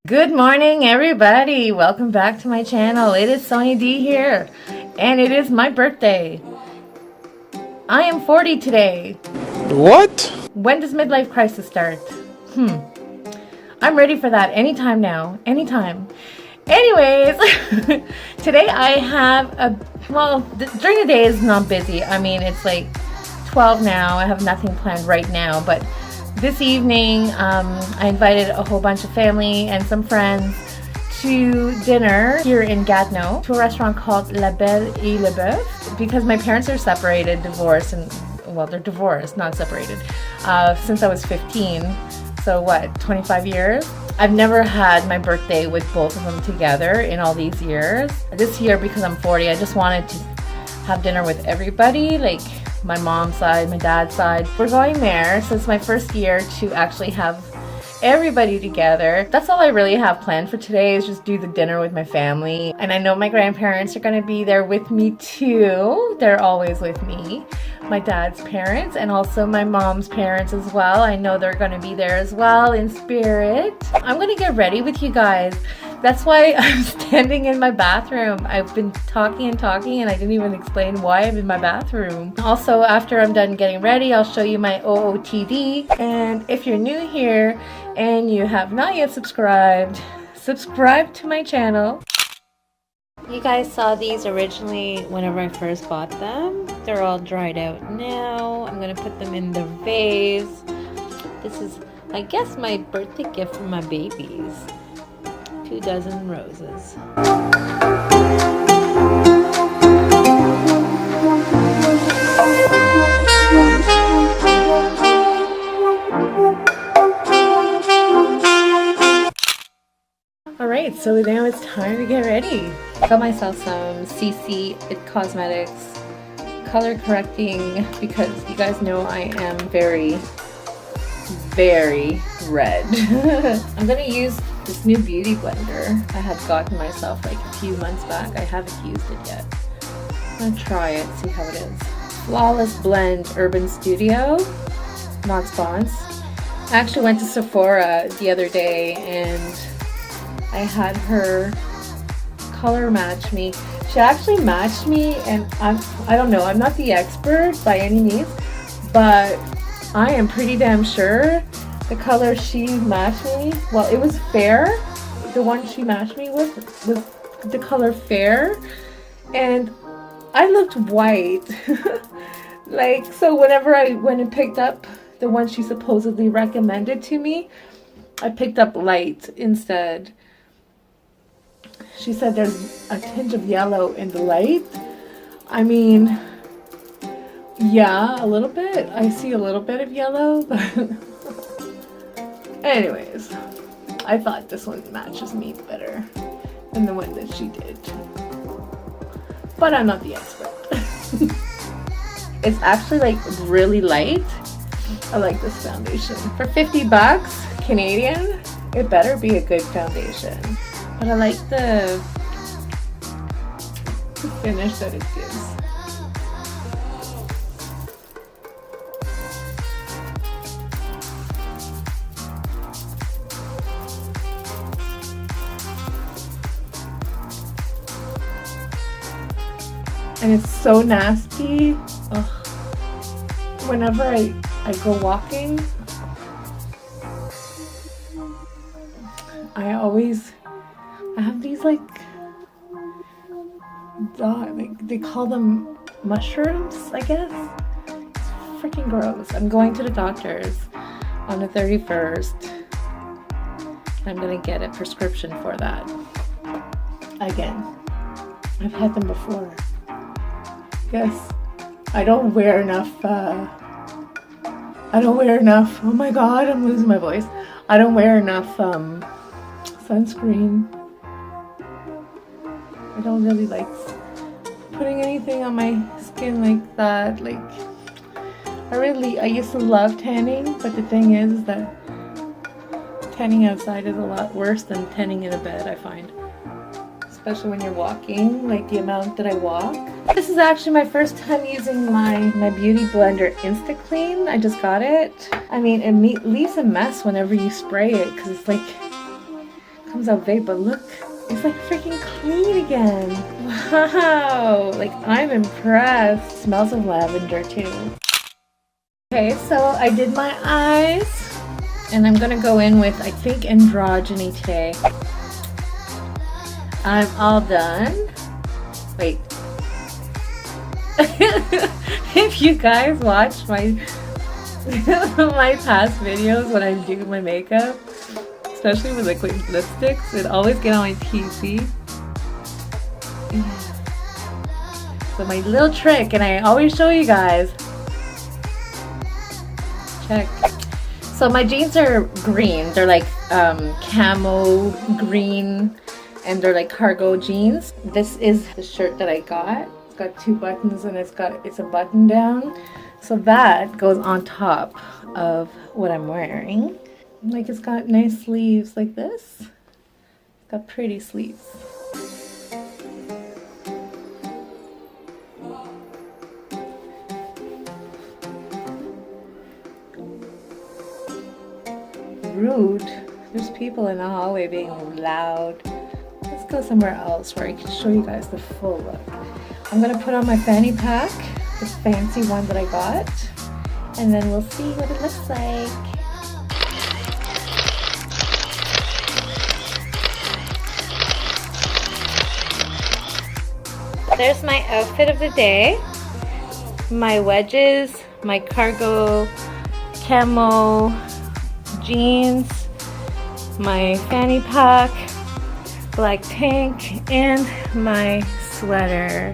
Good morning, everybody. Welcome back to my channel. It is Sonia D here, and it is my birthday. I am 40 today. What? When does midlife crisis start? I'm ready for that anytime now. Anytime. Anyways, today I have during the day is not busy. I mean, it's like 12 now. I have nothing planned right now, but this evening I invited a whole bunch of family and some friends to dinner here in Gatineau to a restaurant called La Belle et le Boeuf, because my parents are separated, divorced, and well, they're divorced, not separated, since I was 15. So what, 25 years? I've never had my birthday with both of them together in all these years. This year, because I'm 40, I just wanted to have dinner with everybody, like my mom's side, my dad's side. We're going there, so it's my first year to actually have everybody together. That's all I really have planned for today, is just do the dinner with my family. And I know my grandparents are gonna be there with me too. They're always with me. My dad's parents and also my mom's parents as well. I know they're gonna be there as well in spirit. I'm gonna get ready with you guys. That's why I'm standing in my bathroom. I've been talking and I didn't even explain why I'm in my bathroom. Also, after I'm done getting ready, I'll show you my OOTD. And if you're new here and you have not yet subscribed, subscribe to my channel. You guys saw these originally whenever I first bought them. They're all dried out now. I'm gonna put them in the vase. This is, I guess, my birthday gift from my babies. 2 dozen roses. Alright, so now it's time to get ready. Got myself some CC It Cosmetics color correcting, because you guys know I am very red. I'm gonna use this new beauty blender I had gotten myself like a few months back. I haven't used it yet. I'm gonna try it, see how it is. Flawless Blend Urban Studio, not spons. I actually went to Sephora the other day and I had her color match me. She actually matched me, and I don't know, I'm not the expert by any means, but I am pretty damn sure the color she matched me, well, it was fair. The one she matched me with was the color fair, and I looked white. Like, so whenever I went and picked up the one she supposedly recommended to me, I picked up light instead. She said there's a tinge of yellow in the light. I mean, yeah, a little bit. I see a little bit of yellow, but anyways, I thought this one matches me better than the one that she did. But I'm not the expert. It's actually like really light. I like this foundation. For 50 bucks Canadian, it better be a good foundation. But I like the finish that it gives. And it's so nasty. Ugh. Whenever I go walking, I have these like they call them mushrooms, I guess. It's freaking gross. I'm going to the doctor's on the 31st. I'm gonna get a prescription for that. Again, I've had them before. Yes, I don't wear enough, oh my god, I'm losing my voice. I don't wear enough sunscreen. I don't really like putting anything on my skin like that. Like, I used to love tanning, but the thing is that tanning outside is a lot worse than tanning in a bed, I find. especially when you're walking, like the amount that I walk. This is actually my first time using my Beauty Blender Insta Clean. I just got it. I mean, it leaves a mess whenever you spray it because it's like, comes out vape, but look, it's like freaking clean again. Wow, like I'm impressed. Smells of lavender too. Okay, so I did my eyes and I'm gonna go in with, I think, Androgyny today. I'm all done. Wait. If you guys watch my my past videos when I do my makeup, especially with liquid lipsticks, it always get on my teeth, see? So my little trick, and I always show you guys. Check. So my jeans are green. They're like camo green, and they're like cargo jeans. This is the shirt that I got. It's got 2 buttons and it's a button down. So that goes on top of what I'm wearing. Like it's got nice sleeves like this. It's got pretty sleeves. Rude. There's people in the hallway being loud. Let's go somewhere else where I can show you guys the full look. I'm gonna put on my fanny pack, the fancy one that I got, and then we'll see what it looks like. There's my outfit of the day. My wedges, my cargo camo jeans, my fanny pack, black tank, and my sweater.